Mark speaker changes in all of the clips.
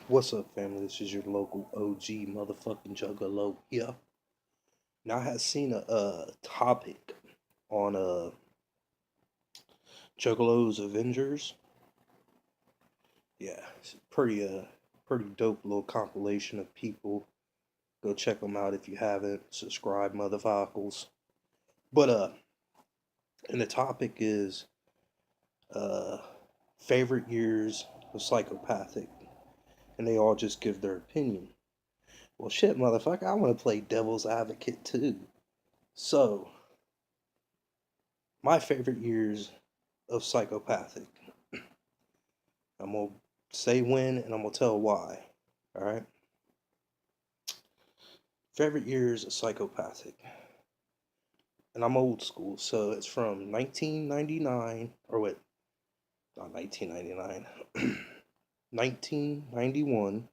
Speaker 1: What's up, family? This is your local OG motherfucking Juggalo here. Now, I had seen a topic on Juggalo's Avengers. Yeah, it's pretty dope little compilation of people. Go check them out if you haven't. Subscribe, motherfuckers. But and the topic is uh favorite years of Psychopathic, and they all just give their opinion. Well, shit, motherfucker, I want to play devil's advocate too. So, my favorite years of Psychopathic. I'm gonna say when and I'm gonna tell why. All right. Favorite years of Psychopathic, and I'm old school, so it's from 1999 or wait, not 1999, 1991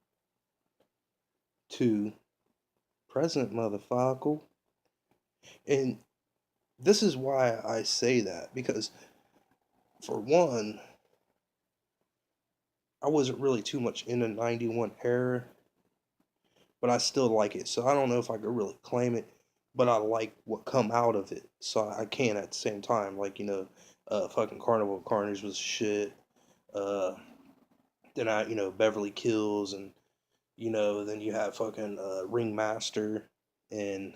Speaker 1: to present, motherfucker. And this is why I say that because, for one, I wasn't really too much in the 91 era, but I still like it. So I don't know if I could really claim it, but I like what come out of it. So I can at the same time, like fucking Carnival of Carnage was shit. Uh, then Beverly Kills, and then you have fucking Ringmaster, and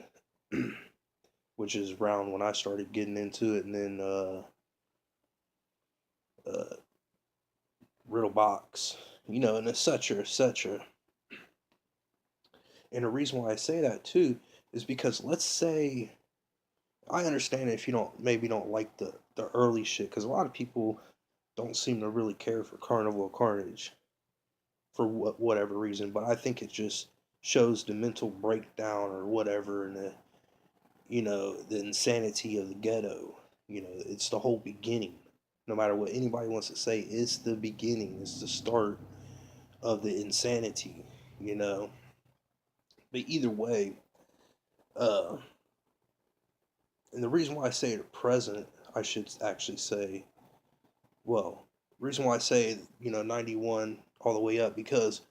Speaker 1: which is around when I started getting into it, and then uh, Riddle Box, and etc. etc. And the reason why I say that too is because let's say I understand if you don't like the early shit, because a lot of people don't seem to really care for Carnival of Carnage for whatever reason, but I think it just shows the mental breakdown or whatever, and the insanity of the ghetto. It's the whole beginning. No matter what anybody wants to say, it's the beginning. It's the start of the insanity. You know, but either way, uh, and the reason why I say the present, I should actually say, well, reason why I say 91 all the way up, because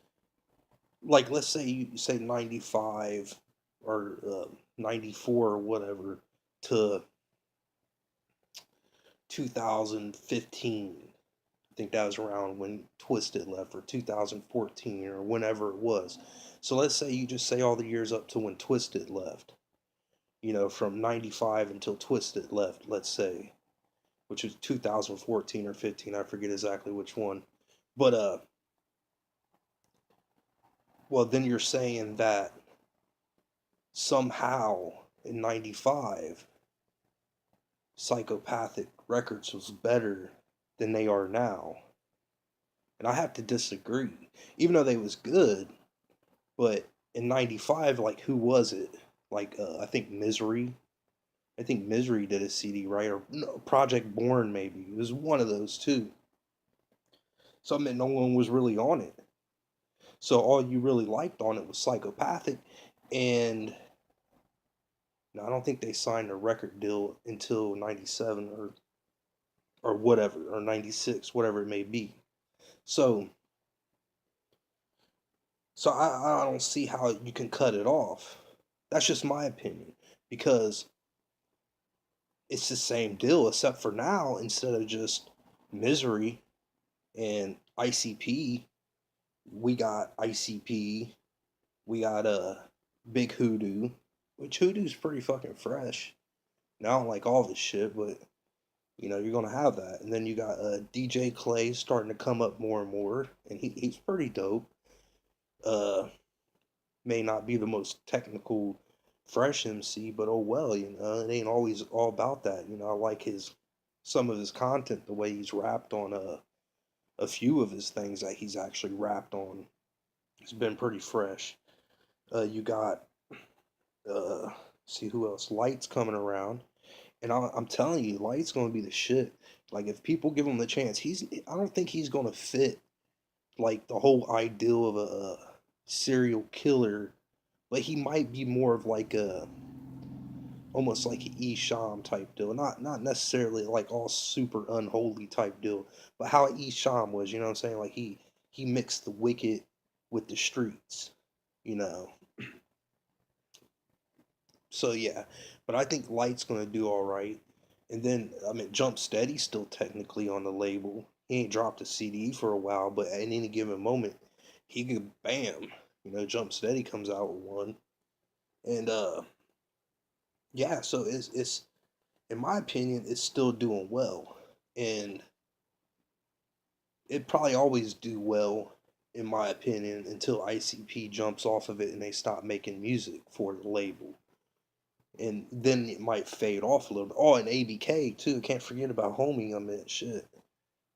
Speaker 1: like let's say you say 95 or 94 or whatever to 2015. I think that was around when Twisted left, or 2014, or whenever it was. So let's say you just say all the years up to when Twisted left, from 95 until Twisted left, let's say, which was 2014 or 15, I forget exactly which one. But well, then you're saying that somehow in 95 Psychopathic Records was better than they are now. And I have to disagree. Even though they was good, but in 95, like, who was it? Like, I think Misery. I think Misery did a CD, right? Or no, Project Born, maybe. It was one of those two. Something that no one was really on it. So all you really liked on it was Psychopathic. And I don't think they signed a record deal until 97 or whatever, or 96, whatever it may be. So I don't see how you can cut it off. That's just my opinion, because it's the same deal, except for now, instead of just Misery and ICP, we got ICP, we got Big Hoodoo, which Hoodoo's pretty fucking fresh. Now I don't like all this shit, but you're gonna have that. And then you got DJ Clay starting to come up more and more, and he's pretty dope. Uh, may not be the most technical, fresh MC, but oh well, it ain't always all about that. I like some of his content, the way he's rapped on a few of his things that he's actually rapped on. It's been pretty fresh. You got uh, see who else? Light's coming around, and I'm telling you, Light's gonna be the shit. Like, if people give him the chance, I don't think he's gonna fit like the whole ideal of a serial killer, but he might be more of like a almost like an Esham type deal. Not necessarily like all super unholy type deal, but how Esham was, you know what I'm saying? Like he mixed the wicked with the streets, you know. So yeah, but I think Light's gonna do all right. And then I mean, Jump Steady's still technically on the label. He ain't dropped a CD for a while, but at any given moment, he could bam, Jump Steady comes out with one. And yeah, so it's in my opinion, it's still doing well, and it probably always do well, in my opinion, until ICP jumps off of it and they stop making music for the label, and then it might fade off a little bit. Oh, and ABK too. Can't forget about Homie. I mean, shit.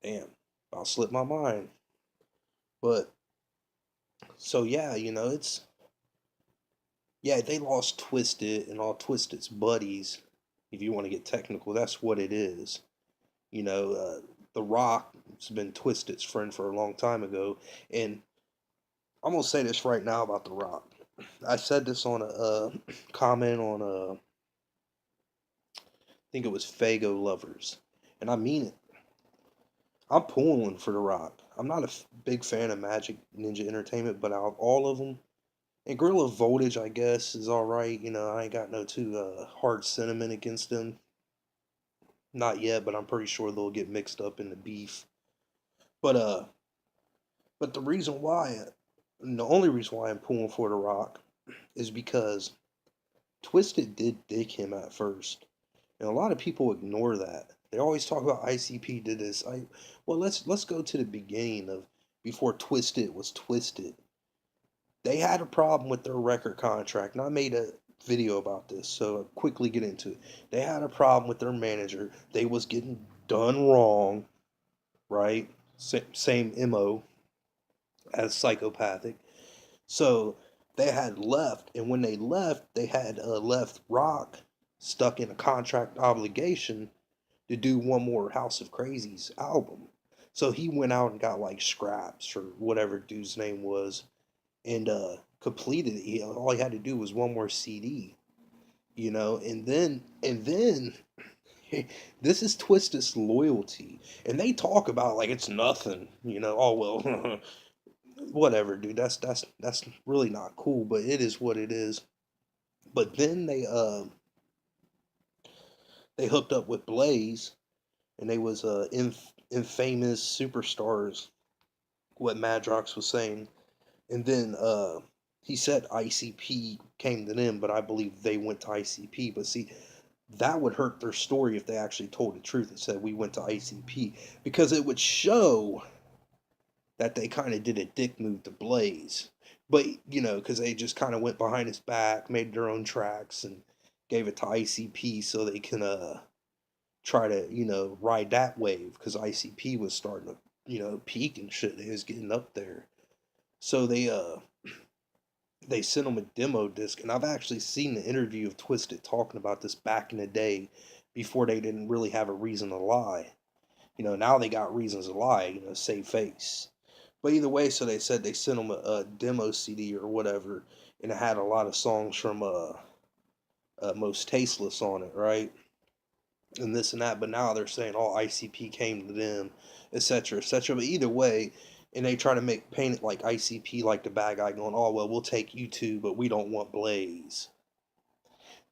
Speaker 1: Damn, I'll slip my mind. But so yeah, it's yeah, they lost Twisted and all Twisted's buddies. If you want to get technical, that's what it is. You know, The Rock's been Twisted's friend for a long time ago, and I'm gonna say this right now about The Rock. I said this on a comment on I think it was Fago Lovers, and I mean it. I'm pulling for The Rock. I'm not a big fan of Magic Ninja Entertainment, but out of all of them, and Gorilla Voltage, I guess, is all right. I ain't got no too hard sentiment against them. Not yet, but I'm pretty sure they'll get mixed up in the beef. But the reason why, and the only reason why I'm pulling for The Rock, is because Twisted did dig him at first, and a lot of people ignore that. They always talk about ICP did this. Well, let's go to the beginning of before Twisted was Twisted. They had a problem with their record contract, and I made a video about this, so I'll quickly get into it. They had a problem with their manager. They was getting done wrong, right? Same MO as Psychopathic. So they had left, and when they left, they had left Rock stuck in a contract obligation to do one more House of Crazies album. So he went out and got like scraps or whatever dude's name was, and completed it. All he had to do was one more CD, and then this is Twisted's loyalty, and they talk about like it's nothing, Oh well, whatever, dude. That's really not cool, but it is what it is. But then they hooked up with Blaze, and they was infamous superstars. What Madrox was saying, and then he said ICP came to them, but I believe they went to ICP. But see, that would hurt their story if they actually told the truth and said we went to ICP, because it would show that they kind of did a dick move to Blaze. But, because they just kind of went behind his back, made their own tracks, and gave it to ICP so they can try to, ride that wave, because ICP was starting to, peak and shit. They was getting up there. So they sent him a demo disc, and I've actually seen the interview of Twisted talking about this back in the day before they didn't really have a reason to lie. Now they got reasons to lie, save face. But either way, so they said they sent him a demo CD or whatever, and it had a lot of songs from Most Tasteless on it, right? And this and that. But now they're saying all ICP came to them, etc., etc. But either way, and they try to paint it like ICP like the bad guy, going, oh well, we'll take you two, but we don't want Blaze.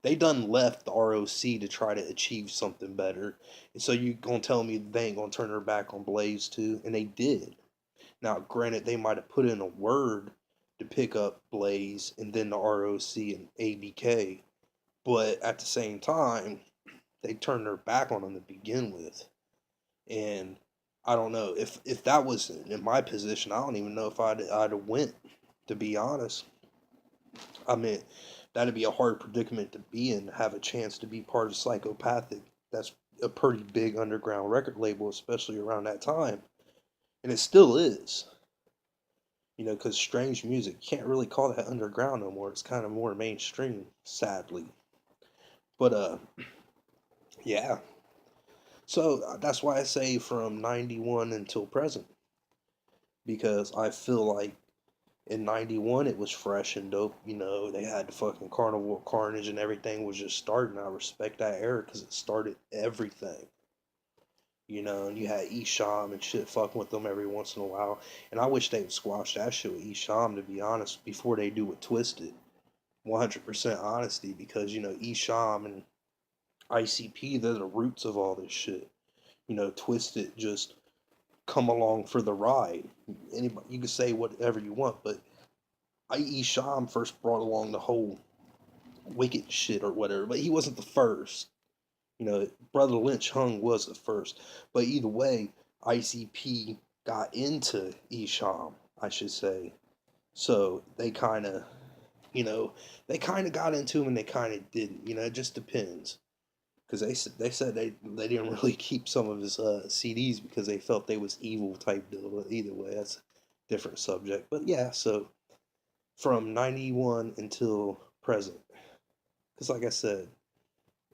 Speaker 1: They done left the ROC to try to achieve something better, and so you gonna tell me they ain't gonna turn their back on Blaze too? And they did. Now, granted, they might have put in a word to pick up Blaze and then the ROC and ABK, but at the same time, they turned their back on them to begin with. And I don't know if that was in my position. I don't even know if I'd have went. To be honest, I mean, that'd be a hard predicament to be in. To have a chance to be part of Psychopathic. That's a pretty big underground record label, especially around that time, and it still is. Because Strange Music can't really call that underground no more. It's kind of more mainstream, sadly. But yeah. So that's why I say from '91 until present, because I feel like in '91 it was fresh and dope. They had the fucking Carnival Carnage and everything was just starting. I respect that era because it started everything. You know, and you had Esham and shit fucking with them every once in a while. And I wish they would squash that shit with Esham, to be honest, before they do with Twisted. 100% honesty, because, you know, Esham and ICP, they're the roots of all this shit. You know, Twisted just come along for the ride. Anybody, you can say whatever you want, but I.E. Sham first brought along the whole wicked shit or whatever, but he wasn't the first. You know, Brother Lynch Hung was the first. But either way, ICP got into Esham, I should say. So they kind of, you know, they kind of got into him and they kind of didn't. You know, it just depends. Because they said they didn't really keep some of his CDs because they felt they was evil type deal. But either way, that's a different subject. But yeah, so from 91 until present. Because like I said,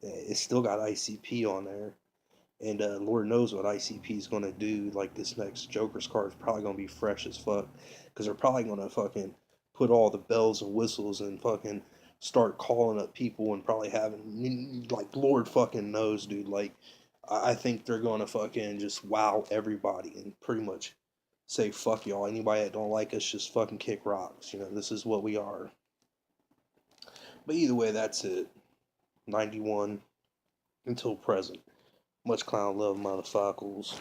Speaker 1: it's still got ICP on there. And Lord knows what ICP is going to do. Like, this next Joker's card is probably going to be fresh as fuck. Because they're probably going to fucking put all the bells and whistles and fucking start calling up people and probably having, like, Lord fucking knows, dude. Like, I think they're going to fucking just wow everybody and pretty much say, fuck y'all. Anybody that don't like us, just fucking kick rocks. You know, this is what we are. But either way, that's it. 91 until present. Much clown love, motherfuckers.